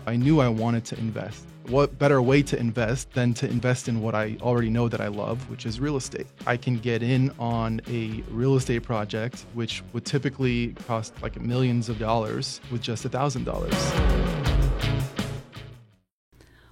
I knew I wanted to invest. What better way to invest than to invest in what I already know that I love, which is real estate. I can get in on a real estate project, which would typically cost like millions of dollars with just $1,000.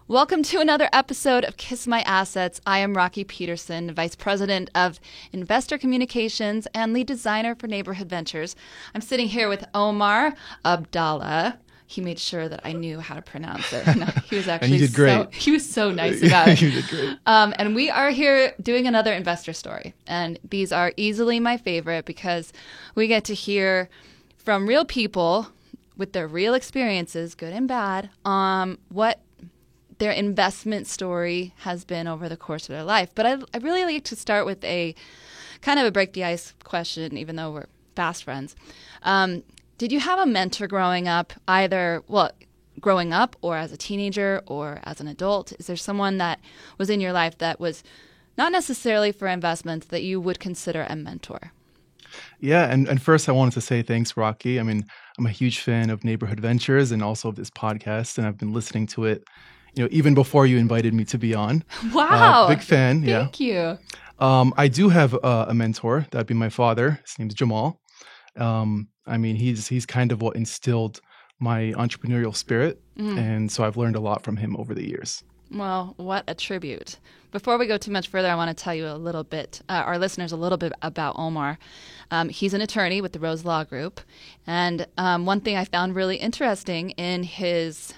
Welcome to another episode of Kiss My Assets. I am Rocky Peterson, Vice President of Investor Communications and Lead Designer for Neighborhood Ventures. I'm sitting here with Omar Abdallah. He made sure that I knew how to pronounce it. No, he was actually and you did great. He was so nice about it. You did great. And we are here doing another investor story. And these are easily my favorite because we get to hear from real people with their real experiences, good and bad, what their investment story has been over the course of their life. But I really like to start with a kind of a break the ice question, even though we're fast friends. Did you have a mentor growing up, growing up or as a teenager or as an adult? Is there someone that was in your life that was not necessarily for investments that you would consider a mentor? Yeah, and first I wanted to say thanks, Rocky. I mean, I'm a huge fan of Neighborhood Ventures and also of this podcast, and I've been listening to it even before you invited me to be on. Wow. Big fan. Thank you. I do have a mentor. That'd be my father. His name's Jamal. I mean, he's kind of what instilled my entrepreneurial spirit. And so I've learned a lot from him over the years. Well, what a tribute. Before we go too much further, I want to tell you a little bit, our listeners, a little bit about Omar. He's an attorney with the Rose Law Group. And one thing I found really interesting in his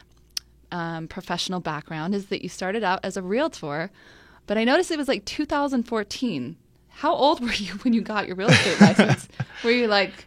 professional background is that you started out as a realtor, but I noticed it was like 2014. How old were you when you got your real estate license? Were you like...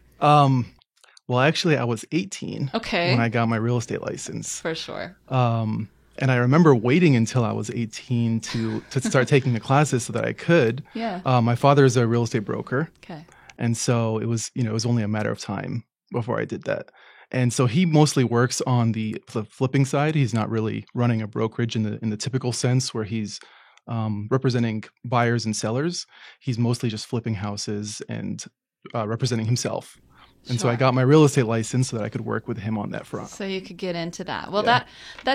Well, actually, I was 18 when I got my real estate license. For sure. And I remember waiting until I was 18 to start taking the classes so that I could. Yeah. My father is a real estate broker. Okay. And so it was only a matter of time before I did that. And so he mostly works on the flipping side. He's not really running a brokerage in the typical sense where he's representing buyers and sellers. He's mostly just flipping houses and representing himself. And so I got my real estate license so that I could work with him on that front. So you could get into that. Well, that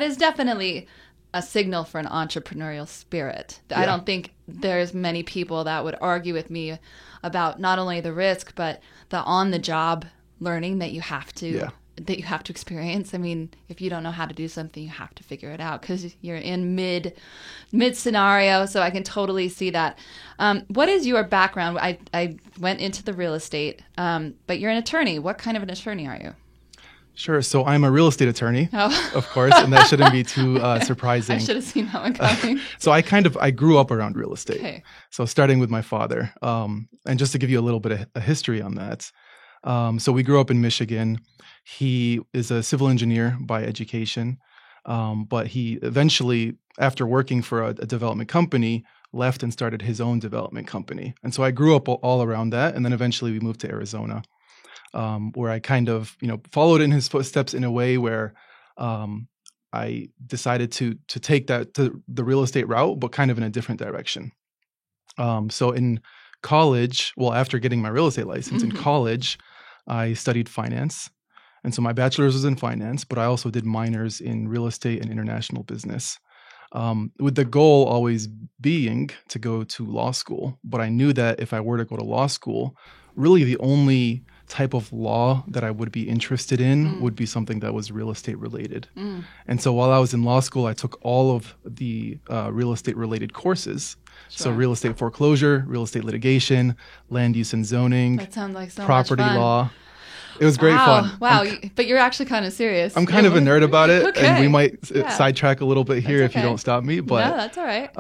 is definitely a signal for an entrepreneurial spirit. Yeah. I don't think there's many people that would argue with me about not only the risk, but the on-the-job learning that you have to experience. I mean, if you don't know how to do something, you have to figure it out because you're in mid scenario. So I can totally see that. What is your background? I went into the real estate, but you're an attorney. What kind of an attorney are you? Sure. So I'm a real estate attorney, of course, and that shouldn't be too surprising. I should have seen that one coming. So I grew up around real estate. Okay. So starting with my father, and just to give you a little bit of a history on that. So we grew up in Michigan. He is a civil engineer by education, but he eventually, after working for a development company, left and started his own development company. And so I grew up all around that, and then eventually we moved to Arizona, where I kind of followed in his footsteps in a way where I decided to take that to the real estate route, but kind of in a different direction. So in college, after getting my real estate license in college, I studied finance. And so my bachelor's was in finance, but I also did minors in real estate and international business, with the goal always being to go to law school. But I knew that if I were to go to law school, really the only type of law that I would be interested in would be something that was real estate related. And so while I was in law school, I took all of the real estate related courses. Sure. So real estate foreclosure, real estate litigation, land use and zoning, that sounds like so property much fun. Law. It was great fun. Wow, but you're actually kind of serious. I'm kind of a nerd about it, and we might sidetrack a little bit here if you don't stop me. But no, that's all right.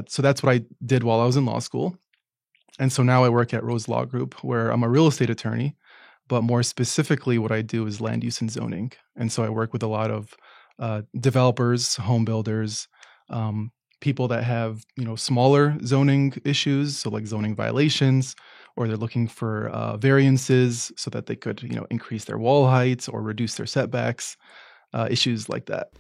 So that's what I did while I was in law school. And so now I work at Rose Law Group, where I'm a real estate attorney, but more specifically what I do is land use and zoning. And so I work with a lot of developers, home builders, people that have, smaller zoning issues, so like zoning violations, or they're looking for variances so that they could, increase their wall heights or reduce their setbacks, issues like that.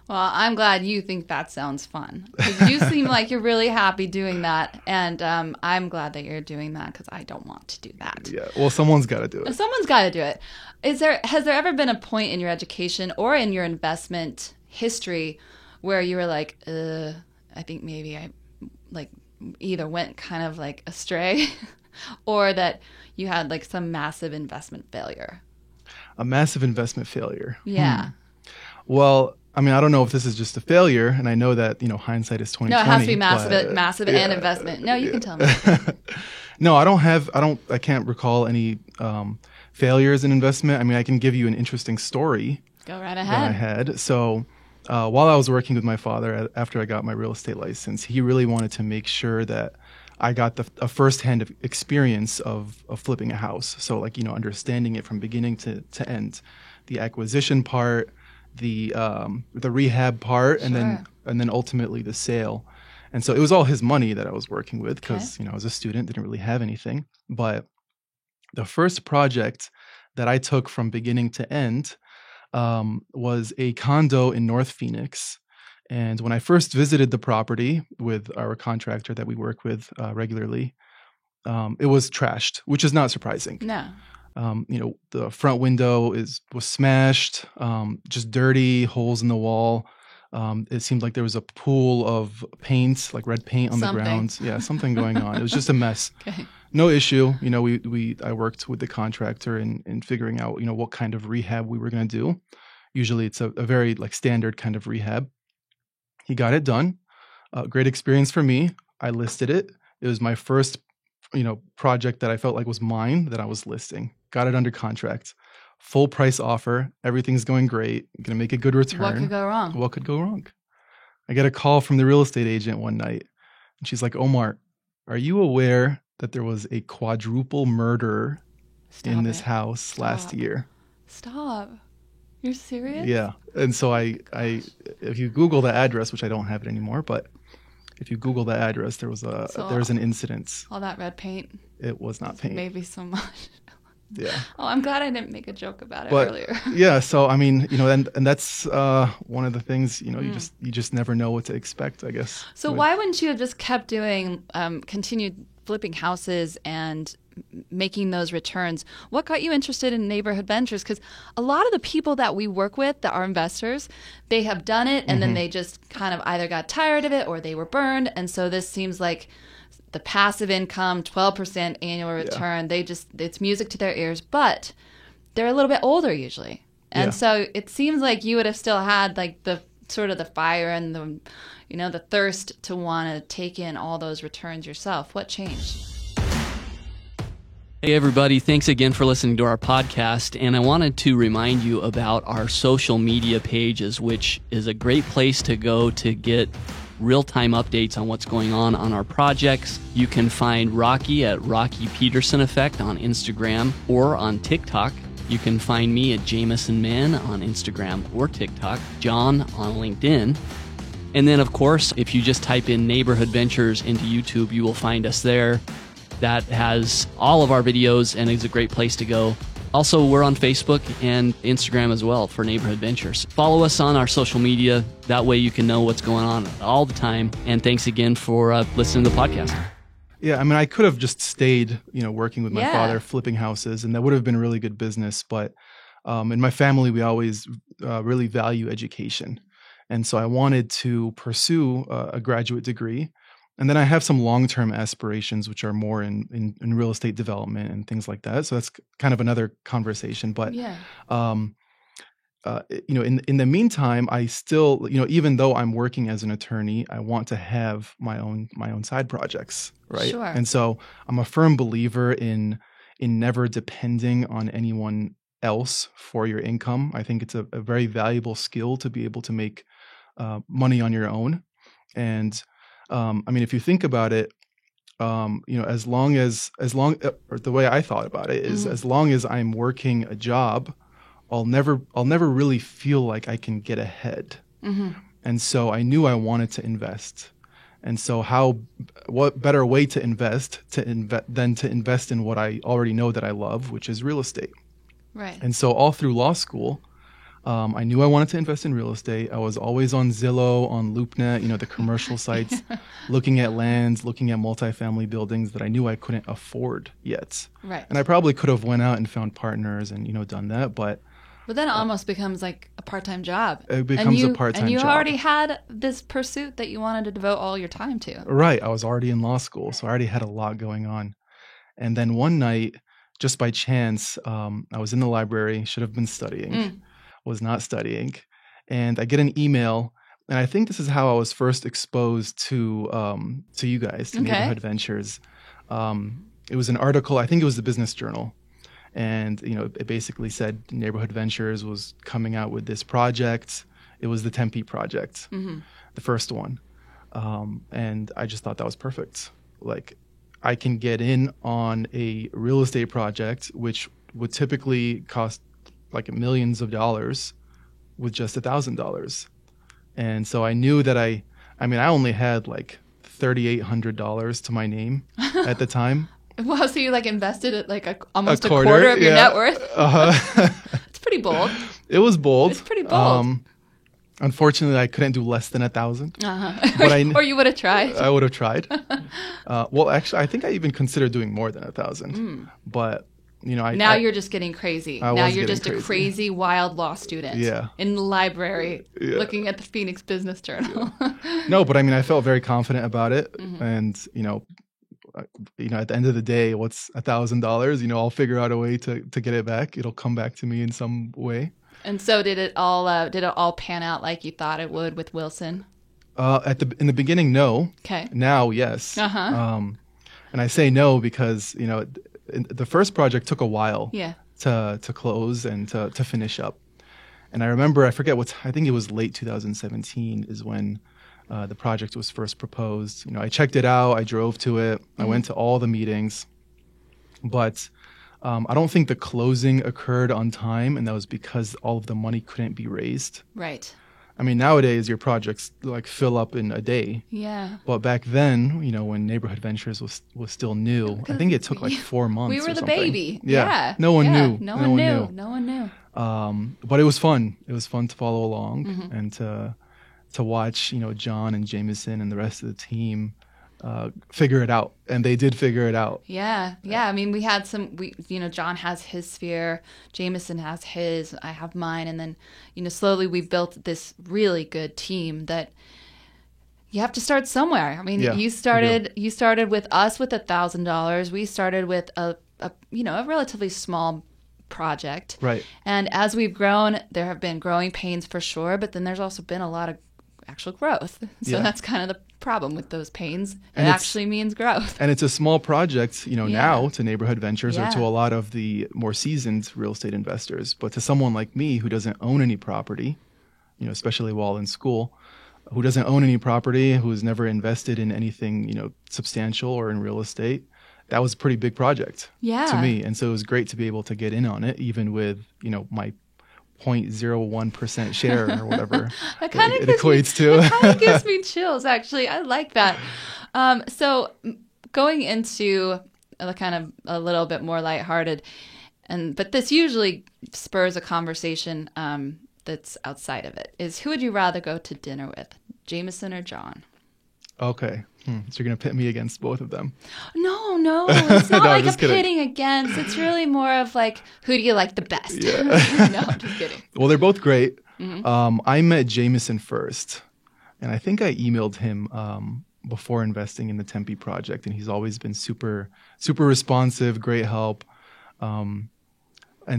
Well, I'm glad you think that sounds fun. 'Cause you seem like you're really happy doing that. And I'm glad that you're doing that because I don't want to do that. Yeah. Well, someone's got to do it. Someone's got to do it. Has there ever been a point in your education or in your investment history where you were like, I think maybe I like either went kind of like astray or that you had like some massive investment failure? A massive investment failure. Yeah. Well, I mean, I don't know if this is just a failure, and I know that, hindsight is 20/20. No, it has to be massive, but, massive and investment. No, you can tell me. No, I can't recall any failures in investment. I mean, I can give you an interesting story. Go right That I ahead. had. So while I was working with my father after I got my real estate license, he really wanted to make sure that I got a firsthand experience of flipping a house. So like, understanding it from beginning to end, the acquisition part, the rehab part, Sure. and then ultimately the sale. And so it was all his money that I was working with because, I was a student, didn't really have anything. But the first project that I took from beginning to end was a condo in North Phoenix. And when I first visited the property with our contractor that we work with regularly, it was trashed, which is not surprising. No. The front window was smashed, just dirty, holes in the wall. It seemed like there was a pool of paint, like red paint on the ground. Yeah, something going on. It was just a mess. Okay. No issue. I worked with the contractor in figuring out, what kind of rehab we were going to do. Usually it's a very like standard kind of rehab. He got it done. Great experience for me. I listed it. It was my first, project that I felt like was mine that I was listing. Got it under contract. Full price offer. Everything's going great. I'm going to make a good return. What could go wrong? What could go wrong? I get a call from the real estate agent one night. And she's like, Omar, are you aware that there was a quadruple murder in this house last year? Stop. You're serious? Yeah. And so I if you Google the address, which I don't have it anymore, but if you Google the address, there was an incident. All that red paint. It was not paint. Maybe so much. Yeah. Oh, I'm glad I didn't make a joke about it But earlier. yeah, so I mean, and that's one of the things, you just never know what to expect, I guess. So why wouldn't you have just kept doing, continued flipping houses and making those returns? What got you interested in neighborhood ventures? Because a lot of the people that we work with that are investors, they have done it and then they just kind of either got tired of it or they were burned. And so this seems like the passive income, 12% annual return, it's music to their ears, but they're a little bit older usually. And so it seems like you would have still had like the sort of the fire and the thirst to want to take in all those returns yourself. What changed? Hey everybody, thanks again for listening to our podcast, and I wanted to remind you about our social media pages, which is a great place to go to get real-time updates on what's going on our projects. You can find Rocky at Rocky Peterson Effect on Instagram or on TikTok. You can find me at Jameson Man on Instagram or TikTok, John on LinkedIn. And then, of course, if you just type in Neighborhood Ventures into YouTube, you will find us there. That has all of our videos and is a great place to go. Also, we're on Facebook and Instagram as well for Neighborhood Ventures. Follow us on our social media. That way you can know what's going on all the time. And thanks again for listening to the podcast. Yeah, I mean, I could have just stayed, working with my father, flipping houses, and that would have been a really good business. But in my family, we always really value education. And so I wanted to pursue a graduate degree. And then I have some long-term aspirations, which are more in real estate development and things like that. So that's kind of another conversation. But, in the meantime, I still, even though I'm working as an attorney, I want to have my own side projects, right? Sure. And so I'm a firm believer in never depending on anyone else for your income. I think it's a very valuable skill to be able to make money on your own. And if you think about it, or the way I thought about it is, as long as I'm working a job, I'll never really feel like I can get ahead. And so I knew I wanted to invest. And so what better way to invest than to invest in what I already know that I love, which is real estate. Right. And so all through law school, I knew I wanted to invest in real estate. I was always on Zillow, on LoopNet, the commercial sites, looking at lands, looking at multifamily buildings that I knew I couldn't afford yet. Right. And I probably could have went out and found partners and, done that, but then it almost becomes like a part-time job. It becomes a part-time And you job. already had this pursuit that you wanted to devote all your time to. Right. I was already in law school, so I already had a lot going on. And then one night, just by chance, I was in the library, should have been studying, was not studying. And I get an email, and I think this is how I was first exposed to you guys, to Neighborhood Ventures. It was an article, I think it was the Business Journal. And, it basically said Neighborhood Ventures was coming out with this project. It was the Tempe project, the first one. And I just thought that was perfect. Like, I can get in on a real estate project, which would typically cost like millions of dollars, with just $1,000. And so I knew that I only had like $3,800 to my name at the time. Wow, so you like invested at almost a quarter of your net worth? It's pretty bold. It was bold. It's pretty bold. Unfortunately, I couldn't do less than 1,000. Or you would have tried. I would have tried. Well, actually, I think I even considered doing more than 1,000. But now you're just getting crazy. Now you're just crazy. a crazy, wild law student. Yeah. In the library, looking at the Phoenix Business Journal. No, but I felt very confident about it, and at the end of the day, what's $1,000? I'll figure out a way to get it back. It'll come back to me in some way. And so did it all pan out like you thought it would with Wilson? In the beginning, no. Okay. Now, yes. And I say no because the first project took a while. Yeah. To close and to finish up. And I remember, I think it was late 2017 is when the project was first proposed. I checked it out. I drove to it. I went to all the meetings. But I don't think the closing occurred on time, and that was because all of the money couldn't be raised. Right. Nowadays, your projects fill up in a day. Yeah. But back then, when Neighborhood Ventures was still new, I think it took like 4 months. We were or the something. baby. Yeah. No one knew. No one knew. But it was fun. It was fun to follow along and to watch, John and Jameson and the rest of the team figure it out. And they did figure it out. Yeah. We had John has his sphere, Jameson has his, I have mine. And then, slowly we've built this really good team that you have to start somewhere. You started with us with $1,000. We started with a relatively small project. Right. And as we've grown, there have been growing pains for sure, but then there's also been a lot of actual growth. So that's kind of the problem with those pains. It actually means growth. And it's a small project, now to Neighborhood Ventures or to a lot of the more seasoned real estate investors. But to someone like me who doesn't own any property, especially while in school, who doesn't own any property, who has never invested in anything, substantial or in real estate, that was a pretty big project to me. And so it was great to be able to get in on it, even with, my 0.01% share or whatever it equates to. It kind of gives me chills, actually. I like that. So going into kind of a little bit more lighthearted, but this usually spurs a conversation that's outside of it, is who would you rather go to dinner with, Jameson or John? Okay. So you're going to pit me against both of them? No. It's not like a kidding. pitting against. It's really more of like, who do you like the best? Yeah. No, I'm just kidding. Well, they're both great. I met Jameson first, and I think I emailed him before investing in the Tempe project, and he's always been super, super responsive, great help. And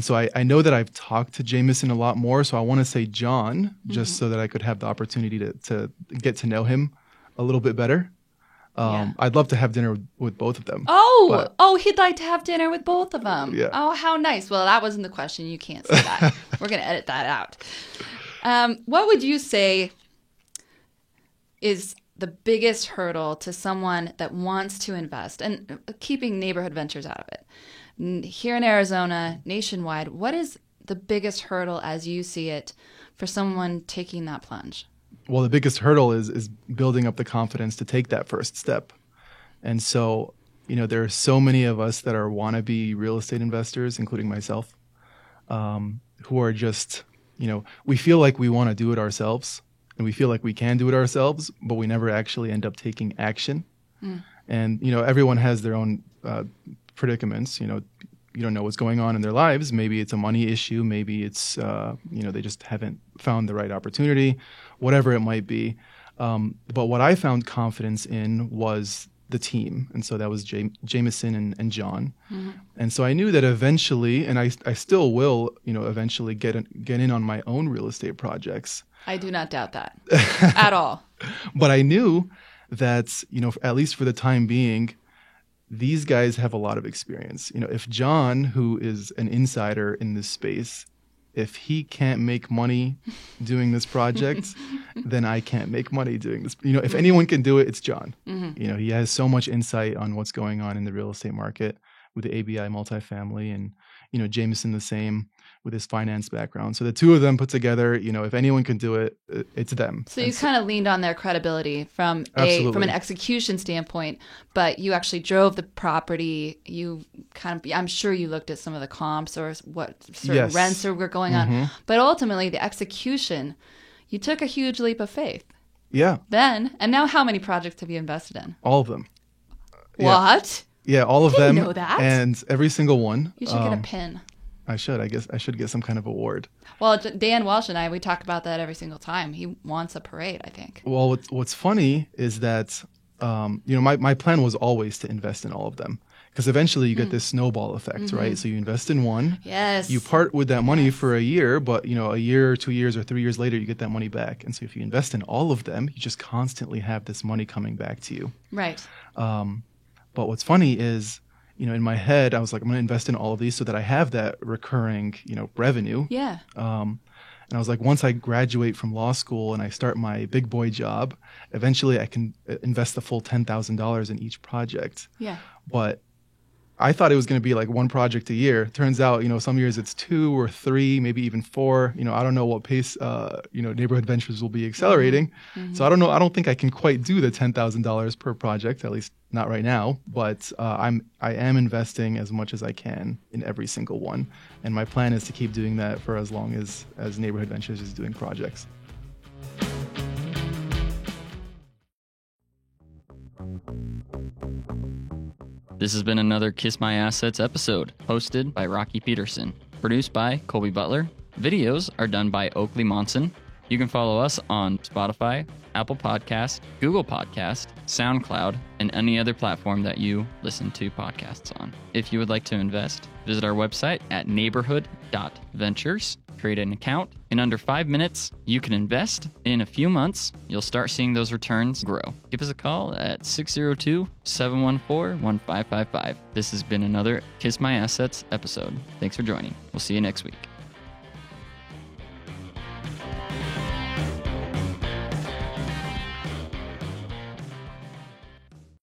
so I know that I've talked to Jameson a lot more, so I want to say John, just so that I could have the opportunity to get to know him a little bit better. I'd love to have dinner with both of them. He'd like to have dinner with both of them. Yeah. Oh, how nice. Well, that wasn't the question. You can't say that. We're going to edit that out. What would you say is the biggest hurdle to someone that wants to invest, and keeping Neighborhood Ventures out of it? Here in Arizona, nationwide, what is the biggest hurdle as you see it for someone taking that plunge? Well, the biggest hurdle is building up the confidence to take that first step. And so, there are so many of us that are wannabe real estate investors, including myself, who are just we feel like we want to do it ourselves and we feel like we can do it ourselves, but we never actually end up taking action. And, everyone has their own predicaments. You don't know what's going on in their lives. Maybe it's a money issue. Maybe it's, they just haven't found the right opportunity, whatever it might be. But what I found confidence in was the team. And so that was Jameson and John. And so I knew that eventually, and I still will, eventually get in on my own real estate projects. I do not doubt that at all. But I knew that, at least for the time being, these guys have a lot of experience. If John, who is an insider in this space, if he can't make money doing this project, then I can't make money doing this. If anyone can do it, it's John. He has so much insight on what's going on in the real estate market with the ABI multifamily, and, Jameson the same with his finance background. So the two of them put together, if anyone can do it, it's them. So you kind of leaned on their credibility from an execution standpoint, but you actually drove the property. You I'm sure you looked at some of the comps or what certain rents were going on, but ultimately the execution, you took a huge leap of faith. Yeah. And now how many projects have you invested in? All of them. What? Yeah, all of them. Know that? And every single one. You should get a pin. I should. I guess I should get some kind of award. Well, Dan Walsh and we talk about that every single time. He wants a parade, I think. Well, what's funny is that, my plan was always to invest in all of them, because eventually you get this snowball effect, right? So you invest in one. Yes. You part with that money for a year, but, a year or 2 years or 3 years later, you get that money back. And so if you invest in all of them, you just constantly have this money coming back to you. Right. But what's funny is, in my head, I was like, I'm going to invest in all of these so that I have that recurring, revenue. Yeah. And I was like, once I graduate from law school and I start my big boy job, eventually I can invest the full $10,000 in each project. Yeah. But I thought it was going to be like one project a year. Turns out, some years it's 2 or 3, maybe even 4. I don't know what pace, Neighborhood Ventures will be accelerating. So I don't know. I don't think I can quite do the $10,000 per project, at least not right now. But I am investing as much as I can in every single one. And my plan is to keep doing that for as long as Neighborhood Ventures is doing projects. This has been another Kiss My Assets episode, hosted by Rocky Peterson, produced by Colby Butler. Videos are done by Oakley Monson. You can follow us on Spotify, Apple Podcast, Google Podcast, SoundCloud, and any other platform that you listen to podcasts on. If you would like to invest, visit our website at neighborhood.ventures. Create an account. In under 5 minutes, you can invest. In a few months, you'll start seeing those returns grow. Give us a call at 602-714-1555. This has been another Kiss My Assets episode. Thanks for joining. We'll see you next week.